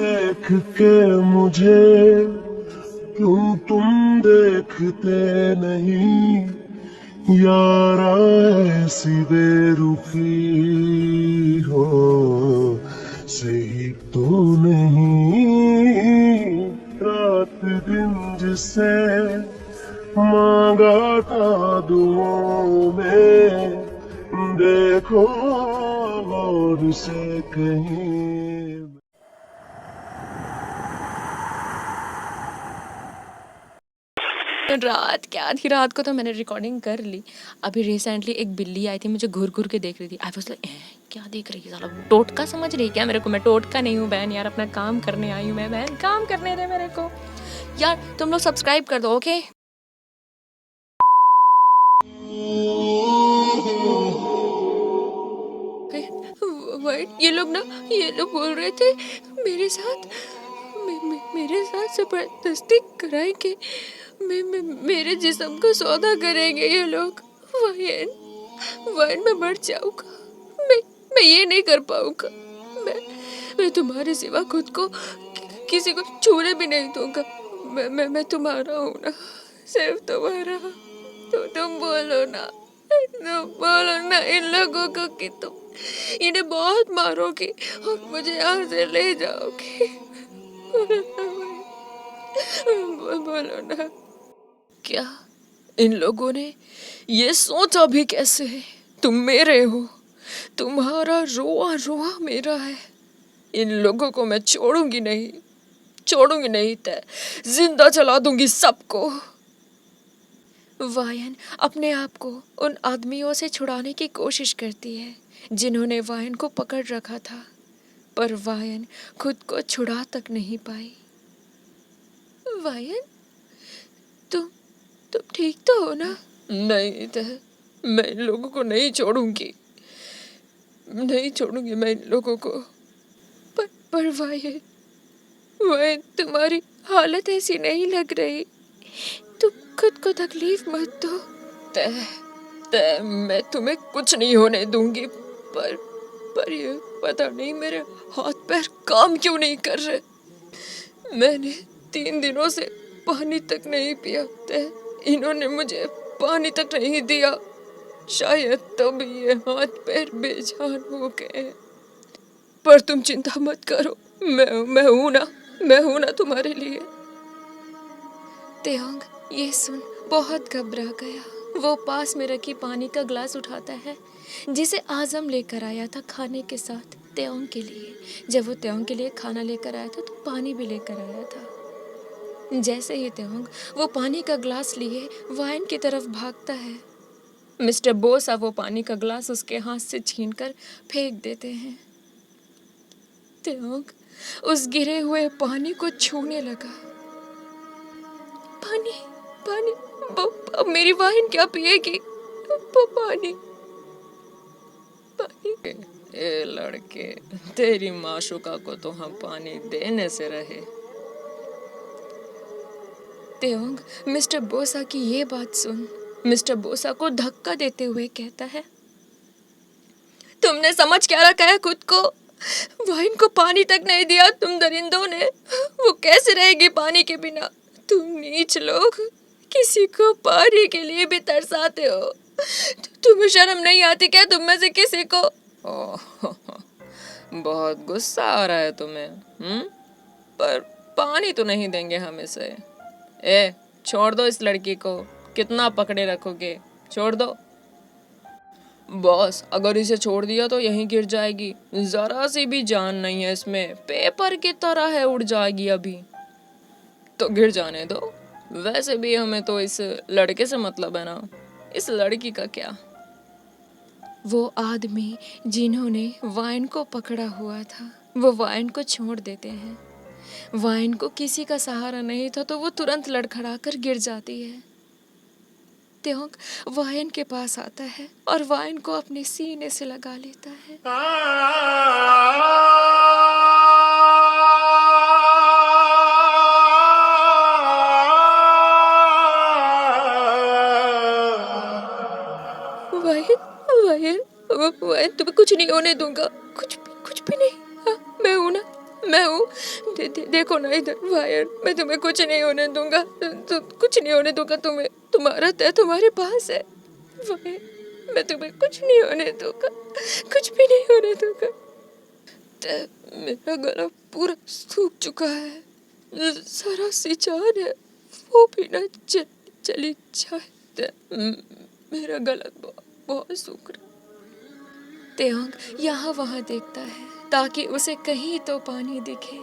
देख के मुझे क्यों तुम देखते नहीं, यारा ऐसी बेरुखी हो सही तो नहीं। रात दिन जिसे मांगा था दुआओं में, देखो और से कहीं। रात क्या आधी रात को तो मैंने रिकॉर्डिंग कर ली। अभी रिसेंटली एक बिल्ली आई थी, मुझे घूर घूर के देख रही थी। आई वाज लाइक क्या देख रही है साला, टोटका समझ रही है क्या मेरे को? मैं टोटका नहीं हूँ बहन, यार अपना काम करने आई हूँ मैं बहन, काम करने दे मेरे को यार। तुम लोग सब्सक्राइब कर दो ओके। ये लोग ना, ये लोग बोल रहे थे मेरे साथ मेरे साथ जबरदस्ती कराएंगे, मेरे जिस्म को सौदा करेंगे ये लोग। वायन मैं मर जाऊंगा, मैं ये नहीं कर पाऊंगा। मैं तुम्हारे सिवा खुद को किसी को छूने भी नहीं दूंगा। मैं तुम्हारा हूँ ना, सिर्फ तुम्हारा। तो तुम बोलो ना इन लोगों को कि तुम इन्हें बहुत मारोगे और मुझे यहाँ से ले जाओगे। बोलो ना। क्या इन लोगों ने ये सोचा भी कैसे है? तुम मेरे हो, तुम्हारा रोआ रोआ मेरा है। इन लोगों को मैं छोड़ूंगी नहीं तय जिंदा चला दूंगी सबको। वायन अपने आप को उन आदमियों से छुड़ाने की कोशिश करती है जिन्होंने वायन को पकड़ रखा था, पर वायन खुद को छुड़ा तक नहीं पाई। वायन, तुम ठीक तो हो ना? नहीं तय, मैं इन लोगों को नहीं छोड़ूंगी मैं इन लोगों को। पर वायन तुम्हारी हालत ऐसी नहीं लग रही, तुम खुद को तकलीफ मत दो। तय मैं तुम्हें कुछ नहीं होने दूंगी, पर ये पता नहीं मेरे हाथ पैर काम क्यों नहीं कर रहे। मैंने 3 दिनों से पानी तक नहीं पिया, इन्होंने मुझे पानी तक नहीं दिया। शायद तब ये हाथ पैर बेजान हो गए। पर तुम चिंता मत करो, मैं हूं ना तुम्हारे लिए। तेहोंग ये सुन बहुत घबरा गया। वो पास में रखी पानी का ग्लास उठाता है जिसे आजम लेकर आया था खाने के साथ तेओंग के लिए। जब वो तेओंग के लिए खाना लेकर आया था तो पानी भी लेकर आया था। जैसे ही तेओंग वो पानी का ग्लास लिए वायन की तरफ भागता है, मिस्टर बोसा वो पानी का ग्लास उसके हाथ से छीनकर फेंक देते हैं। तेओंग उस गिरे हुए पानी को छूने लगा। पानी पानी अब मेरी वाइन क्या पिएगी? पानी पानी। ए लड़के, तेरी माशुका को तो हम पानी देने से रहे। तेओंग मिस्टर बोसा की ये बात सुन मिस्टर बोसा को धक्का देते हुए कहता है, तुमने समझ क्या रखा है खुद को? वाइन को पानी तक नहीं दिया तुम दरिंदों ने, वो कैसे रहेगी पानी के बिना? तुम नीच लोग किसी को पानी के लिए भी तरसाते हो। तुम्हें शर्म नहीं आती क्या तुम में से किसी को? ओह, बहुत गुस्सा आ रहा है तुम्हें, पर पानी तो नहीं देंगे हम इसे। ए, छोड़ दो इस लड़की को, कितना पकड़े रखोगे? छोड़ दो। बॉस, अगर इसे छोड़ दिया तो यहीं गिर जाएगी, जरा सी भी जान नहीं है इसमें, पेपर की तरह है, उड़ जाएगी अभी। तो गिर जाने दो, वैसे भी हमें तो इस लड़के से मतलब है ना, इस लड़की का क्या? वो आदमी जिन्होंने वाइन को पकड़ा हुआ था वो वाइन को छोड़ देते हैं। वाइन को किसी का सहारा नहीं था तो वो तुरंत लड़खड़ाकर गिर जाती है। तेओंग वाइन के पास आता है और वाइन को अपने सीने से लगा लेता है। वाइन वाइन वाइन तुम्हें कुछ नहीं होने दूंगा, कुछ भी नहीं। हाँ, मैं हूं ना, मैं हूँ। देखो ना इधर वायन, मैं तुम्हें कुछ नहीं होने दूंगा, कुछ नहीं होने दूंगा तुम्हें। तुम्हारा तय तुम्हारे पास है वायन, मैं तुम्हें कुछ नहीं होने दूंगा, कुछ भी नहीं होने दूंगा। मेरा गला पूरा सूख चुका है, जरा सी जान है वो भी ना चली जाए। मेरा गला बहुत सूख रहा। तेओंग यहाँ वहाँ देखता है ताकि उसे कहीं तो पानी दिखे,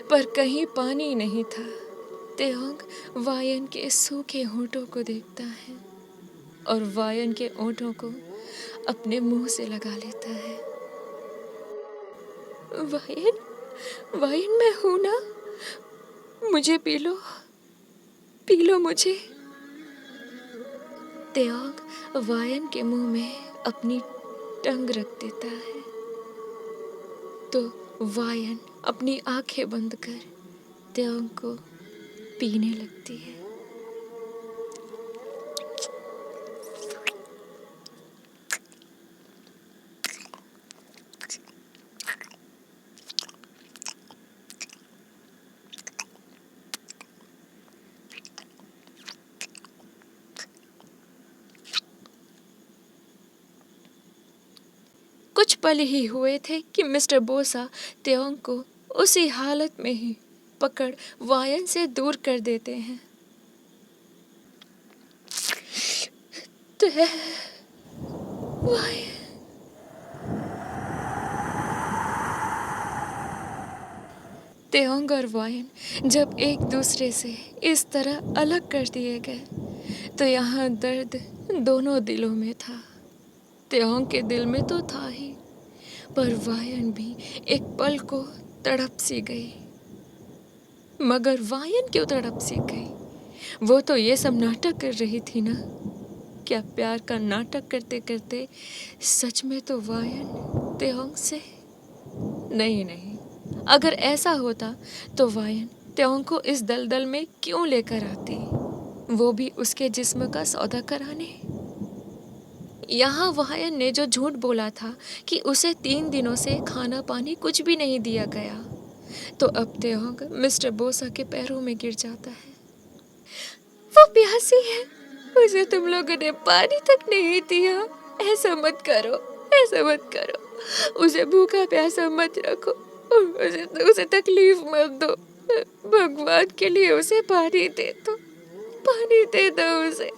पर कहीं पानी नहीं था। तेओंग वायन के सूखे होठों को देखता है और वायन के होठों को अपने मुंह से लगा लेता है। वायन, वायन मैं हूं ना, मुझे पी लो मुझे। तेओंग वायन के मुंह में अपनी टंग रख देता है तो वायन अपनी आंखें बंद कर तेओंग को पीने लगती है। कुछ पल ही हुए थे कि मिस्टर बोसा तेओंग को उसी हालत में ही पकड़ वायन से दूर कर देते हैं। वायन, तेओंग और वायन जब एक दूसरे से इस तरह अलग कर दिए गए तो यहाँ दर्द दोनों दिलों में था। तेओंग के दिल में तो था ही, पर वायन भी एक पल को तड़प सी गई। मगर वायन क्यों तड़प सी गई? वो तो ये सब नाटक कर रही थी ना। क्या प्यार का नाटक करते करते सच में तो वायन तेओंग से? नहीं, अगर ऐसा होता तो वायन तेओंग को इस दलदल में क्यों लेकर आती, वो भी उसके जिस्म का सौदा कराने। यहाँ वायन ने जो झूठ बोला था कि उसे 3 दिनों से खाना पानी कुछ भी नहीं दिया गया, तो अब तेओंग मिस्टर बोसा के पैरों में गिर जाता है। वो प्यासी है, उसे तुम लोगों ने पानी तक नहीं दिया। ऐसा मत करो, उसे भूखा प्यासा मत रखो, उसे तकलीफ मत दो। भगवान के लिए उसे पानी दे दो उसे,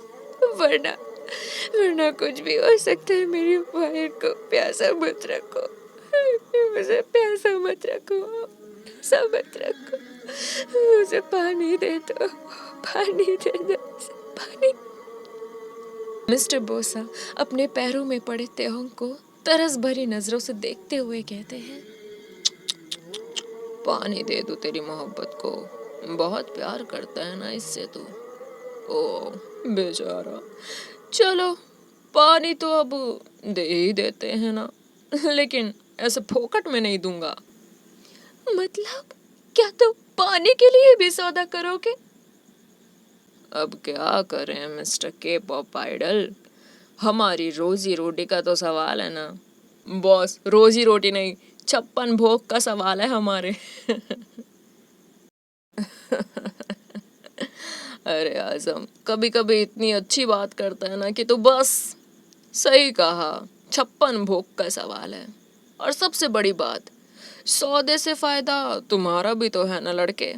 वरना कुछ भी हो सकता है। मेरी वायन को प्यासा मत रखो, उसे प्यासा मत रखो, उसे पानी दे दो उसे पानी। मिस्टर बोसा अपने पैरों में पड़े तेओंग को तरस भरी नजरों से देखते हुए कहते हैं, पानी दे दो तेरी मोहब्बत को, बहुत प्यार करता है ना इससे तो। ओ बेचारा, चलो पानी तो अब दे ही देते हैं ना, लेकिन ऐसे फोकट में नहीं दूंगा। मतलब क्या तुम पानी के लिए भी सौदा करोगे? अब क्या करें मिस्टर के पॉप आइडल, हमारी रोजी रोटी का तो सवाल है ना। बॉस, रोजी रोटी नहीं 56 भोग का सवाल है हमारे। अरे आजम, कभी कभी इतनी अच्छी बात करता है ना कि तो बस सही कहा, 56 भोग का सवाल है। और सबसे बड़ी बात, सौदे से फायदा तुम्हारा भी तो है ना लड़के,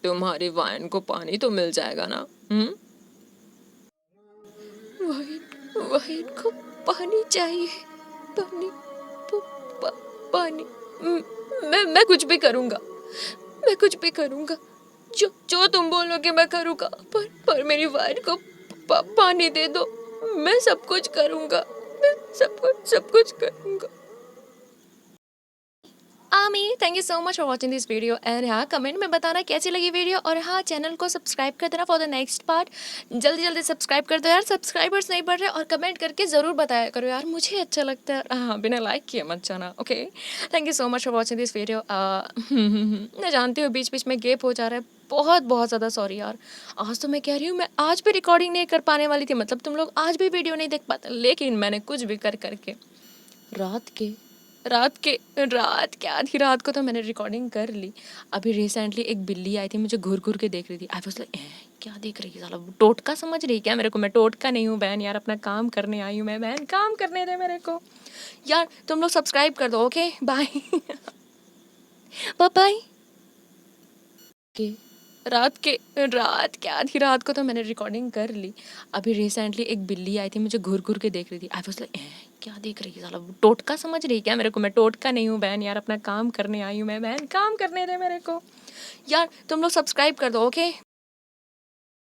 तुम्हारी वाइन को पानी तो मिल जाएगा ना। वाइन को पानी चाहिए, पानी पानी। मैं कुछ भी करूँगा, जो तुम बोलोगे मैं करूँगा, पर मेरी वाइन को पानी दे दो। मैं सब कुछ करूँगा, मैं सब कुछ करूँगा। आमी, thank you so much for watching this video and हाँ, कमेंट में बताना कैसी लगी वीडियो, और हाँ चैनल को सब्सक्राइब कर देना फॉर द नेक्स्ट पार्ट। जल्दी सब्सक्राइब कर दो यार, सब्सक्राइबर्स नहीं बढ़ रहे, और कमेंट करके ज़रूर बताया करो यार, मुझे अच्छा लगता है। हाँ, बिना लाइक किए मत जाना, okay. Thank you so much for watching this video. मैं जानती हूँ बीच में गैप हो जा रहा है, बहुत ज़्यादा सॉरी यार। आज तो मैं कह रही हूँ, मैं आज भी रिकॉर्डिंग नहीं कर पाने वाली थी, मतलब तुम लोग आज भी वीडियो नहीं देख पाते, लेकिन मैंने कुछ भी करके रात के रात के आधी रात को तो मैंने रिकॉर्डिंग कर ली। अभी रिसेंटली एक बिल्ली आई थी, मुझे घूर घूर के देख रही थी। आई वाज लाइक क्या देख रही है साला, वो टोटका समझ रही है क्या मेरे को? मैं टोटका नहीं हूँ बहन, यार अपना काम करने आई हूँ मैं बहन, काम करने दे मेरे को यार। तुम लोग सब्सक्राइब कर दो, ओके बाय बाय। के रात के आधी रात को तो मैंने रिकॉर्डिंग कर ली। अभी रिसेंटली एक बिल्ली आई थी, मुझे घूर घूर के देख रही थी। आई वाज लाइक क्या देख रही है साला, वो टोटका समझ रही है क्या मेरे को? मैं टोटका नहीं हूँ बहन, यार अपना काम करने आई हूँ मैं बहन, काम करने दे मेरे को यार। तुम लोग सब्सक्राइब कर दो, ओके।